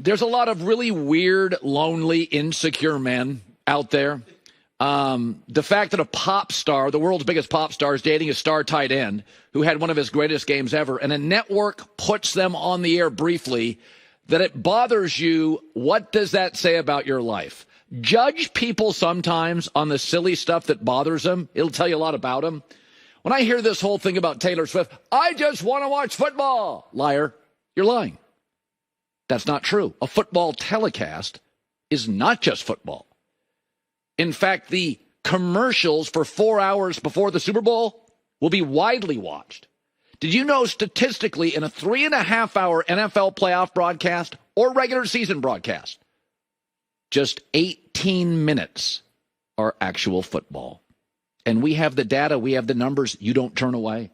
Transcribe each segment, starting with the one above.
There's a lot of really weird, lonely, insecure men out there. The fact that a pop star, the world's biggest pop star, is dating a star tight end who had one of his greatest games ever, and a network puts them on the air briefly, that it bothers you, what does that say about your life? Judge people sometimes on the silly stuff that bothers them. It'll tell you a lot about them. When I hear this whole thing about Taylor Swift, I just want to watch football. Liar, you're lying. That's not true. A football telecast is not just football. In fact, the commercials for 4 hours before the Super Bowl will be widely watched. Did you know statistically in a 3.5-hour NFL playoff broadcast or regular season broadcast, just 18 minutes are actual football? And we have the data, we have the numbers. You don't turn away.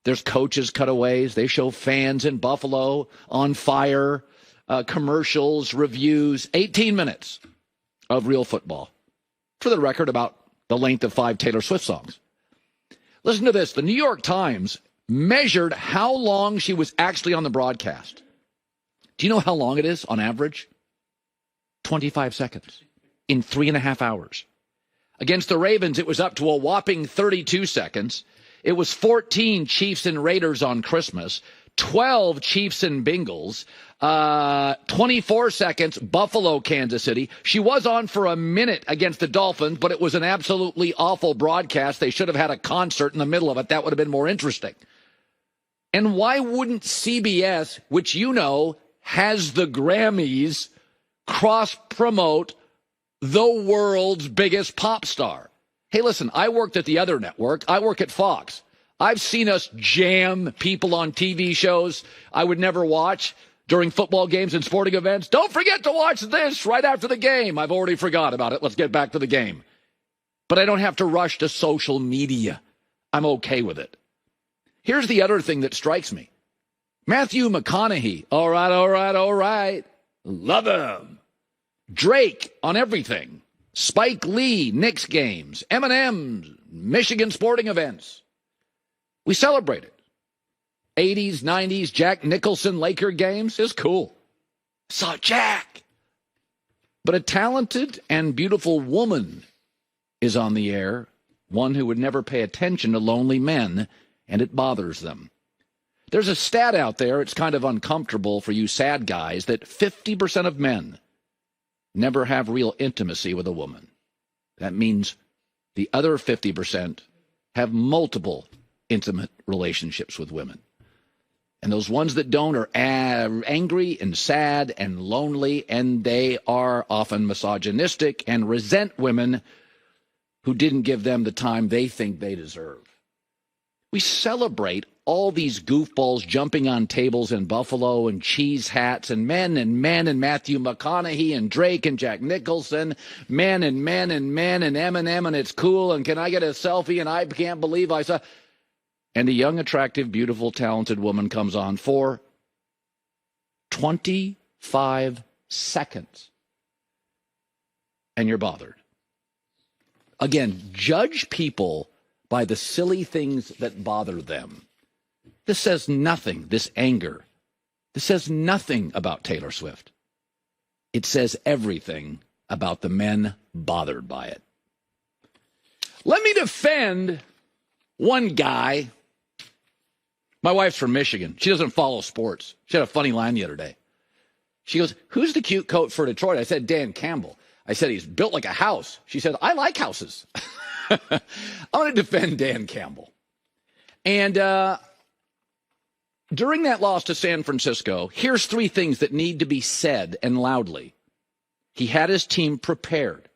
There's coaches cutaways. They show fans in Buffalo on fire, commercials, reviews, 18 minutes of real football. For the record, about the length of 5 Taylor Swift songs. Listen to this. The New York Times measured how long she was actually on the broadcast. Do you know how long it is on average? 25 seconds in 3.5 hours. Against the Ravens, it was up to a whopping 32 seconds. It was 14 Chiefs and Raiders on Christmas, 12 Chiefs and Bengals, 24 seconds, Buffalo, Kansas City. She was on for a minute against the Dolphins, but it was an absolutely awful broadcast. They should have had a concert in the middle of it. That would have been more interesting. And why wouldn't CBS, which you know has the Grammys, cross-promote the world's biggest pop star? Hey, listen, I worked at the other network. I work at Fox. I've seen us jam people on TV shows I would never watch during football games and sporting events. Don't forget to watch this right after the game. I've already forgot about it. Let's get back to the game. But I don't have to rush to social media. I'm okay with it. Here's the other thing that strikes me. Matthew McConaughey. All right. Love him. Drake on everything. Spike Lee, Knicks games. Eminem, Michigan sporting events. We celebrate it. 80s, 90s, Jack Nicholson Laker games is cool. Saw Jack. But a talented and beautiful woman is on the air, one who would never pay attention to lonely men, and it bothers them. There's a stat out there, it's kind of uncomfortable for you sad guys, that 50% of men never have real intimacy with a woman. That means the other 50% have multiple intimate relationships with women. And those ones that don't are angry and sad and lonely, and they are often misogynistic and resent women who didn't give them the time they think they deserve. We celebrate all these goofballs jumping on tables in Buffalo and cheese hats and men and Matthew McConaughey and Drake and Jack Nicholson, men and Eminem, and it's cool, and can I get a selfie, and I can't believe I saw. And a young, attractive, beautiful, talented woman comes on for 25 seconds. And you're bothered. Again, judge people by the silly things that bother them. This says nothing, this anger. This says nothing about Taylor Swift. It says everything about the men bothered by it. Let me defend one guy. My wife's from Michigan. She doesn't follow sports. She had a funny line the other day. She goes, who's the cute coach for Detroit? I said, Dan Campbell. I said, he's built like a house. She said, I like houses. I want to defend Dan Campbell. And during that loss to San Francisco, here's 3 things that need to be said and loudly. He had his team prepared.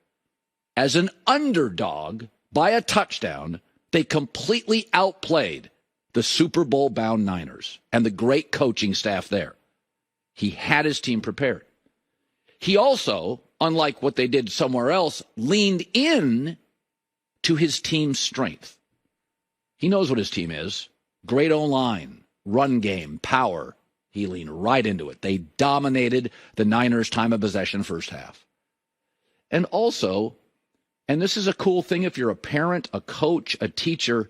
As an underdog by a touchdown, they completely outplayed the Super Bowl-bound Niners and the great coaching staff there. He had his team prepared. He also, unlike what they did somewhere else, leaned in to his team's strength. He knows what his team is. Great O-line, run game, power. He leaned right into it. They dominated the Niners' time of possession first half. And also, and this is a cool thing if you're a parent, a coach, a teacher,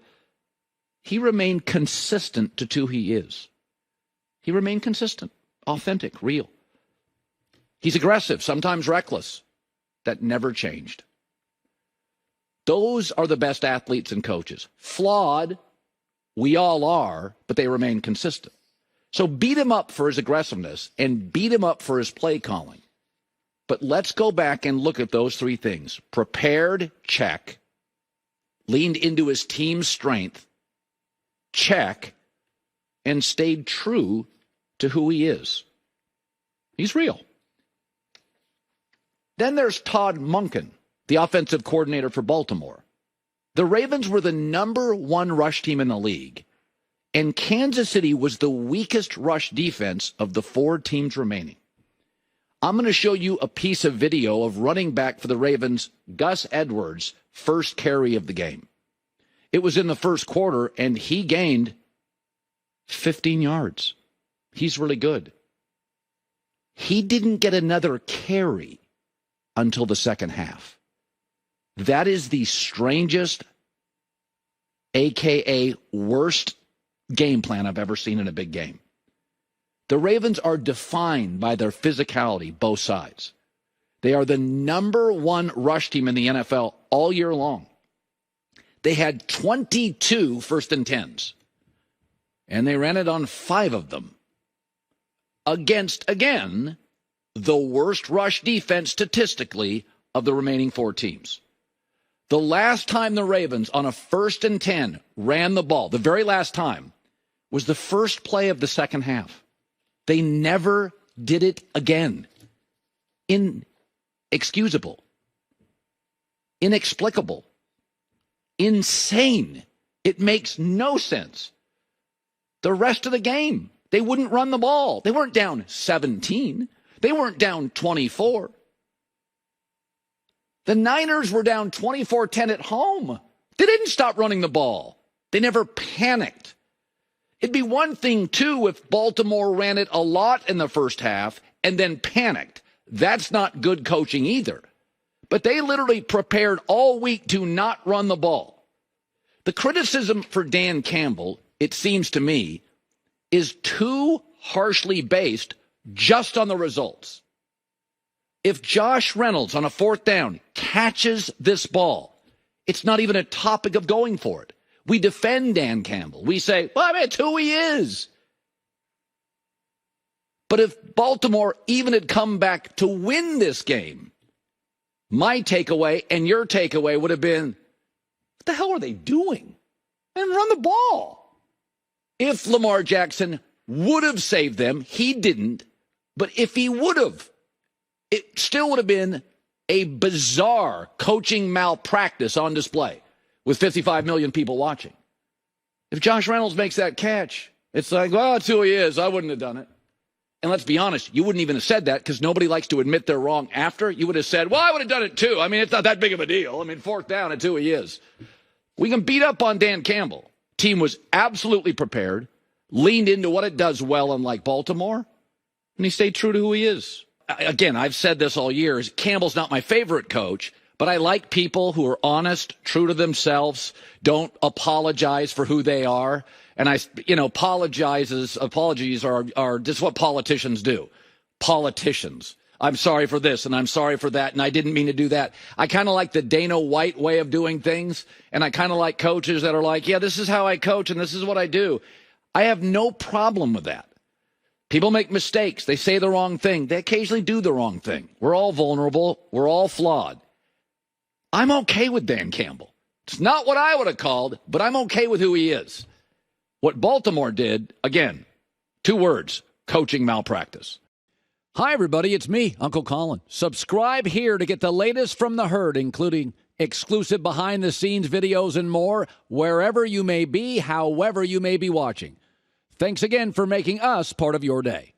he remained consistent to who he is. He remained consistent, authentic, real. He's aggressive, sometimes reckless. That never changed. Those are the best athletes and coaches. Flawed, we all are, but they remain consistent. So beat him up for his aggressiveness and beat him up for his play calling. But let's go back and look at those three things. Prepared, check. Leaned into his team's strength, check. And stayed true to who he is. He's real. Then there's Todd Monken, the offensive coordinator for Baltimore. The Ravens were the number 1 rush team in the league, and Kansas City was the weakest rush defense of the 4 teams remaining. I'm going to show you a piece of video of running back for the Ravens, Gus Edwards' first carry of the game. It was in the first quarter, and he gained 15 yards. He's really good. He didn't get another carry until the second half. That is the strangest, a.k.a. worst game plan I've ever seen in a big game. The Ravens are defined by their physicality, both sides. They are the number 1 rush team in the NFL all year long. They had 22 first and 10s, and they ran it on 5 of them against, again, the worst rush defense statistically of the remaining 4 teams. The last time the Ravens on a first and 10 ran the ball, the very last time, was the first play of the second half. They never did it again. Inexcusable. Inexplicable. Insane. It makes no sense. The rest of the game, they wouldn't run the ball. They weren't down 17. They weren't down 24. The Niners were down 24-10 at home. They didn't stop running the ball. They never panicked. It'd be one thing, too, if Baltimore ran it a lot in the first half and then panicked. That's not good coaching either. But they literally prepared all week to not run the ball. The criticism for Dan Campbell, it seems to me, is too harshly based just on the results. If Josh Reynolds on a 4th down catches this ball, it's not even a topic of going for it. We defend Dan Campbell. We say, well, I mean, it's who he is. But if Baltimore even had come back to win this game, my takeaway and your takeaway would have been, what the hell are they doing? And run the ball. If Lamar Jackson would have saved them, he didn't. But if he would have, it still would have been a bizarre coaching malpractice on display with 55 million people watching. If Josh Reynolds makes that catch, it's like, well, that's who he is. I wouldn't have done it. And let's be honest, you wouldn't even have said that because nobody likes to admit they're wrong after. You would have said, well, I would have done it too. I mean, it's not that big of a deal. I mean, 4th down, it's who he is. We can beat up on Dan Campbell. Team was absolutely prepared, leaned into what it does well, unlike Baltimore, and he stayed true to who he is. Again, I've said this all year. Campbell's not my favorite coach, but I like people who are honest, true to themselves, don't apologize for who they are. And apologies are just what politicians do. Politicians. I'm sorry for this and I'm sorry for that and I didn't mean to do that. I kind of like the Dana White way of doing things, and I kind of like coaches that are like, yeah, this is how I coach and this is what I do. I have no problem with that. People make mistakes. They say the wrong thing. They occasionally do the wrong thing. We're all vulnerable. We're all flawed. I'm okay with Dan Campbell. It's not what I would have called, but I'm okay with who he is. What Baltimore did, again, 2 words, coaching malpractice. Hi, everybody. It's me, Uncle Colin. Subscribe here to get the latest from the herd, including exclusive behind-the-scenes videos and more, wherever you may be, however you may be watching. Thanks again for making us part of your day.